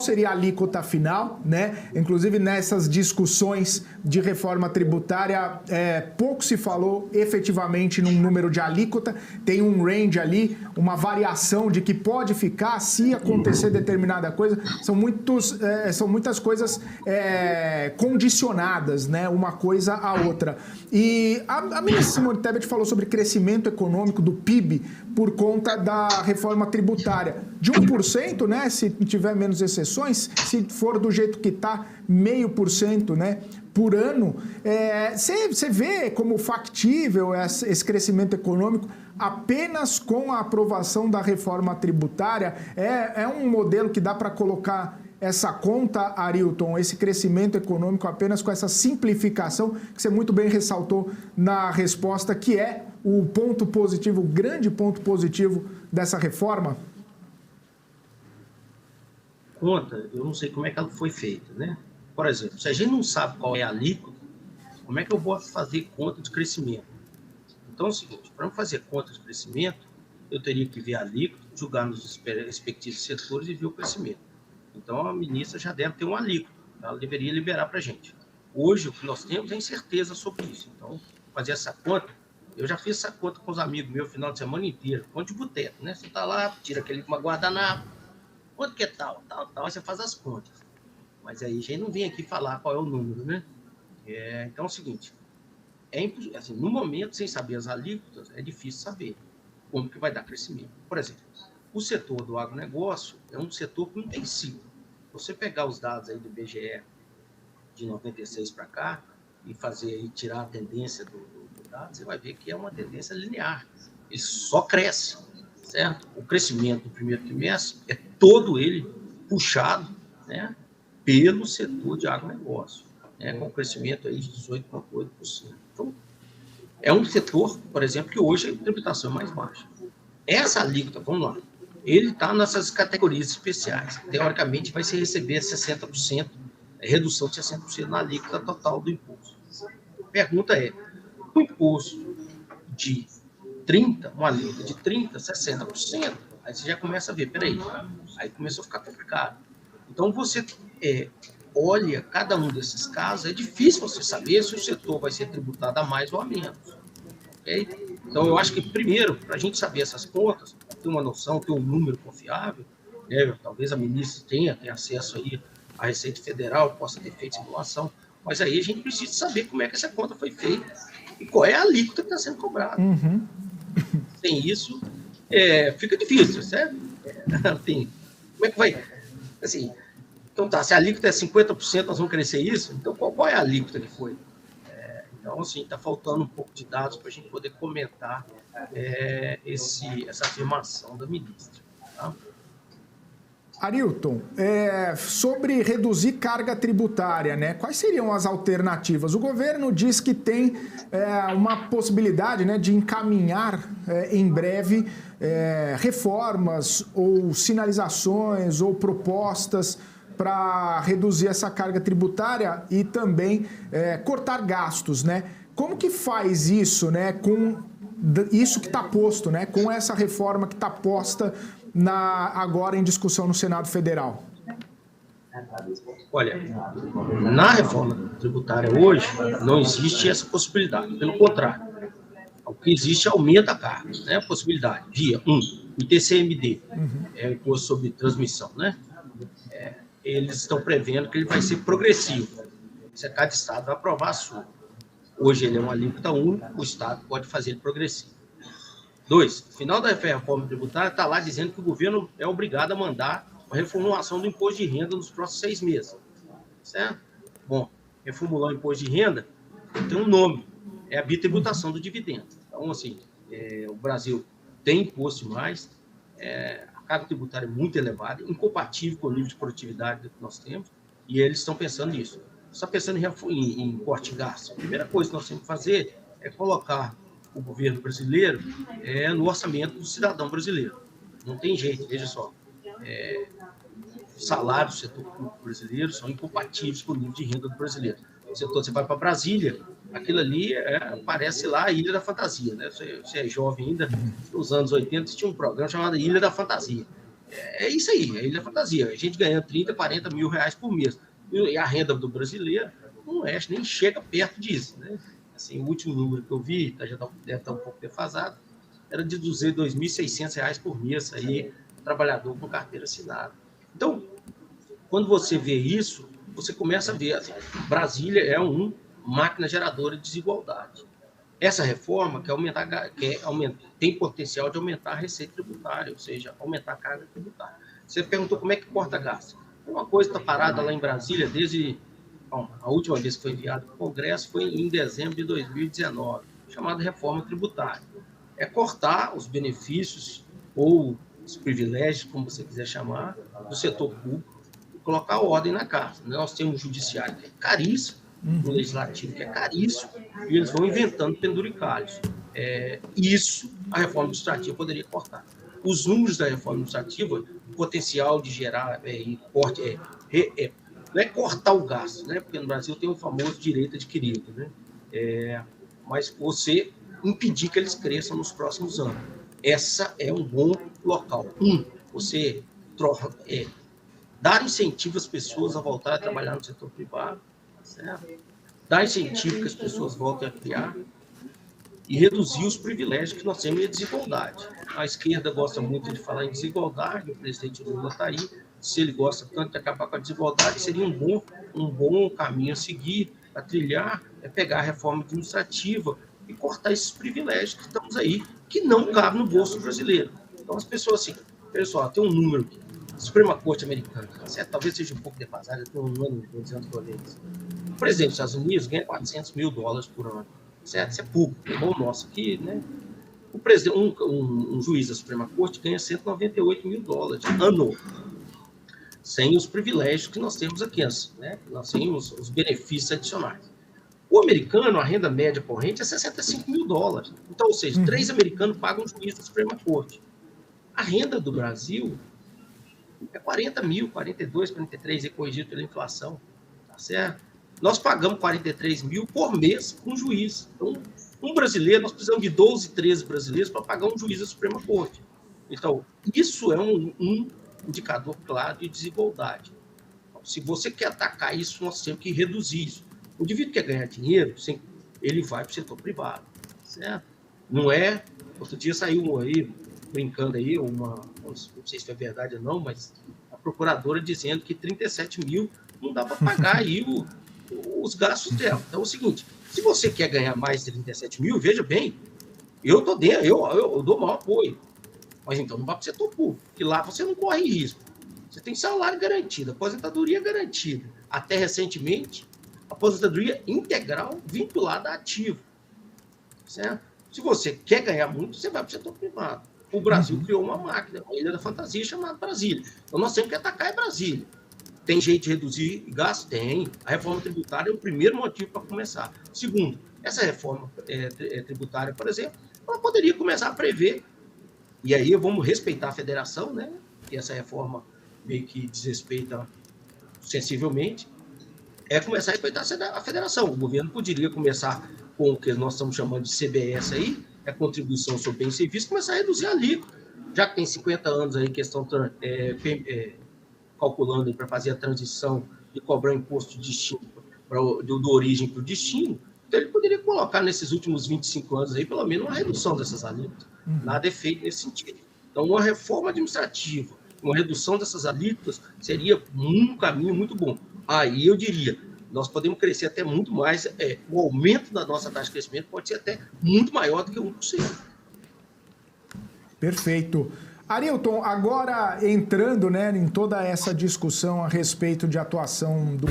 seria a alíquota final, né? Inclusive nessas discussões de reforma tributária, pouco se falou efetivamente num número de alíquota, tem um range ali, uma variação de que pode ficar se acontecer determinada coisa, são muitas coisas condicionadas, né? Uma coisa à outra. E a ministra Simone Tebet falou sobre crescimento econômico do PIB por conta da reforma tributária. De 1%, né? Se tiver menos exceções, se for do jeito que está, 0,5%, né, por ano, você vê como factível esse crescimento econômico apenas com a aprovação da reforma tributária? É um modelo que dá para colocar essa conta, Arilton, esse crescimento econômico apenas com essa simplificação que você muito bem ressaltou na resposta, que é o ponto positivo, o grande ponto positivo dessa reforma? Conta, eu não sei como é que ela foi feita, né? Por exemplo, se a gente não sabe qual é a alíquota, como é que eu vou fazer conta de crescimento? Então é o seguinte, para eu fazer conta de crescimento, eu teria que ver a alíquota, julgar nos respectivos setores e ver o crescimento. Então a ministra já deve ter uma alíquota, ela deveria liberar para a gente. Hoje, o que nós temos é incerteza sobre isso. Então, fazer essa conta, eu já fiz essa conta com os amigos meus o final de semana inteiro, conta de boteco, né? Você está lá, tira aquele guardanapo, quanto que é tal, aí você faz as contas. Mas aí a gente não vem aqui falar qual é o número, né? Então é o seguinte, assim, no momento, sem saber as alíquotas, é difícil saber como que vai dar crescimento. Por exemplo, o setor do agronegócio é um setor que não tem ciclo. Você pegar os dados aí do IBGE de 96 para cá e tirar a tendência do dado, você vai ver que é uma tendência linear. Ele só cresce. Certo? O crescimento do primeiro trimestre é todo ele puxado, né, pelo setor de agronegócio, né, com crescimento aí de 18,8%. Então, é um setor, por exemplo, que hoje a tributação é mais baixa. Essa alíquota, vamos lá, ele está nessas categorias especiais. Teoricamente, vai se receber 60%, redução de 60% na alíquota total do imposto. A pergunta é, o imposto de 30%, uma alíquota de 30%, 60%, aí você já começa a ver, peraí, aí começou a ficar complicado. Então, você olha cada um desses casos, é difícil você saber se o setor vai ser tributado a mais ou a menos. Okay? Então, eu acho que, primeiro, para a gente saber essas contas, ter uma noção, ter um número confiável, né, talvez a ministra tenha acesso aí à Receita Federal, possa ter feito simulação, mas aí a gente precisa saber como é que essa conta foi feita e qual é a alíquota que está sendo cobrada. Uhum. Sem isso, fica difícil, certo? Assim, como é que vai? Assim, então tá, se a alíquota é 50%, nós vamos crescer isso? Então, qual é a alíquota que foi? Então, assim, está faltando um pouco de dados para a gente poder comentar essa afirmação da ministra. Tá? Arilton, sobre reduzir carga tributária, né? Quais seriam as alternativas? O governo diz que tem uma possibilidade, né, de encaminhar em breve reformas ou sinalizações ou propostas para reduzir essa carga tributária e também cortar gastos, né? Como que faz isso, né, com isso que está posto, né, com essa reforma que está posta agora em discussão no Senado Federal? Olha, na reforma tributária hoje, não existe essa possibilidade. Pelo contrário, o que existe aumenta a carga, né? A possibilidade via, o ITCMD, o Imposto sobre Transmissão, né? Eles estão prevendo que ele vai ser progressivo. Se cada estado vai aprovar a sua. Hoje ele é uma alíquota única, o estado pode fazer ele progressivo. 2, no final da reforma tributária está lá dizendo que o governo é obrigado a mandar a reformulação do imposto de renda nos próximos 6 meses. Certo? Bom, reformular o imposto de renda tem um nome, é a bitributação do dividendo. Então, assim, o Brasil tem imposto mais, a carga tributária é muito elevada, incompatível com o nível de produtividade que nós temos, e eles estão pensando nisso. Está pensando em corte de gasto. A primeira coisa que nós temos que fazer é colocar o governo brasileiro no orçamento do cidadão brasileiro. Não tem jeito, veja só. Os salários do setor público brasileiro são incompatíveis com o nível de renda do brasileiro. Você vai para Brasília, aquilo ali parece lá a Ilha da Fantasia, né? Você é jovem ainda, nos anos 80 tinha um programa chamado Ilha da Fantasia. É isso aí, é Ilha Fantasia. A gente ganha 30, 40 mil reais por mês. E a renda do brasileiro não é, nem chega perto disso, né? Assim, o último número que eu vi, já deve estar um pouco defasado, era de R$ 2.600 por mês, aí, trabalhador com carteira assinada. Então, quando você vê isso, você começa a ver, assim, Brasília é uma máquina geradora de desigualdade. Essa reforma tem potencial de aumentar a receita tributária, ou seja, aumentar a carga tributária. Você perguntou como é que corta gasto. Uma coisa está parada lá em Brasília desde... Bom, a última vez que foi enviado para o Congresso foi em dezembro de 2019, chamada reforma tributária. É cortar os benefícios ou os privilégios, como você quiser chamar, do setor público e colocar ordem na casa. Nós temos um judiciário que é caríssimo, um legislativo que é caríssimo, e eles vão inventando penduricalhos. Isso a reforma administrativa poderia cortar. Os números da reforma administrativa, o potencial de gerar corte, não é cortar o gasto, né? Porque no Brasil tem o famoso direito adquirido, né? Mas você impedir que eles cresçam nos próximos anos. Essa é um bom local. Você dar incentivo às pessoas a voltar a trabalhar no setor privado, certo? Dar incentivo que as pessoas voltem a criar e reduzir os privilégios que nós temos e a desigualdade. A esquerda gosta muito de falar em desigualdade, o presidente Lula está aí, se ele gosta tanto de acabar com a desigualdade, seria um bom caminho a seguir, a trilhar, pegar a reforma administrativa e cortar esses privilégios que estamos aí, que não cabem no bolso brasileiro. Então, as pessoas assim, pessoal, tem um número aqui, Suprema Corte Americana, certo? Talvez seja um pouco defasado, eu estou um ano dizendo que eu olhei isso. O presidente dos Estados Unidos ganha $400 mil por ano, certo? Isso é pouco, é bom nosso aqui, né? O presidente, um juiz da Suprema Corte ganha $198 mil ano, sem os privilégios que nós temos aqui, né? Nós temos os benefícios adicionais. O americano, a renda média corrente é $65 mil. Então, ou seja, 3 americanos pagam um juiz da Suprema Corte. A renda do Brasil é 40 mil, 42, 43, corrigido pela inflação, tá certo? Nós pagamos 43 mil por mês com um juiz. Então, um brasileiro, nós precisamos de 12, 13 brasileiros para pagar um juiz da Suprema Corte. Então, isso é um indicador claro de desigualdade. Então, se você quer atacar isso, nós temos que reduzir isso. O indivíduo quer ganhar dinheiro, ele vai para o setor privado, certo? Não é... Outro dia saiu aí, brincando aí, não sei se é verdade ou não, mas a procuradora dizendo que 37 mil não dá para pagar aí os gastos dela. Então é o seguinte, se você quer ganhar mais de 37 mil, veja bem, eu dou maior apoio, mas então não vá para o setor público, que lá você não corre risco. Você tem salário garantido, aposentadoria garantida. Até recentemente, aposentadoria integral vinculada a ativo, certo? Se você quer ganhar muito, você vai para o setor privado. O Brasil criou uma máquina, uma ilha da fantasia chamada Brasília. Então, nós temos que atacar Brasília. Tem jeito de reduzir gasto? Tem. A reforma tributária é o primeiro motivo para começar. Segundo, essa reforma tributária, por exemplo, ela poderia começar a prever, e aí vamos respeitar a federação, né? Que essa reforma meio que desrespeita sensivelmente, começar a respeitar a federação. O governo poderia começar com o que nós estamos chamando de CBS aí, contribuição sobre bens e serviços, começar a reduzir a alíquota. Já que tem 50 anos aí que estão calculando para fazer a transição e cobrar imposto de destino, do origem para o destino, então ele poderia colocar nesses últimos 25 anos aí, pelo menos, uma redução dessas alíquotas. Nada é feito nesse sentido. Então, uma reforma administrativa, uma redução dessas alíquotas seria um caminho muito bom. Aí eu diria, nós podemos crescer até muito mais, o aumento da nossa taxa de crescimento pode ser até muito maior do que 1%. Perfeito. Arilton, agora entrando, né, em toda essa discussão a respeito de atuação do...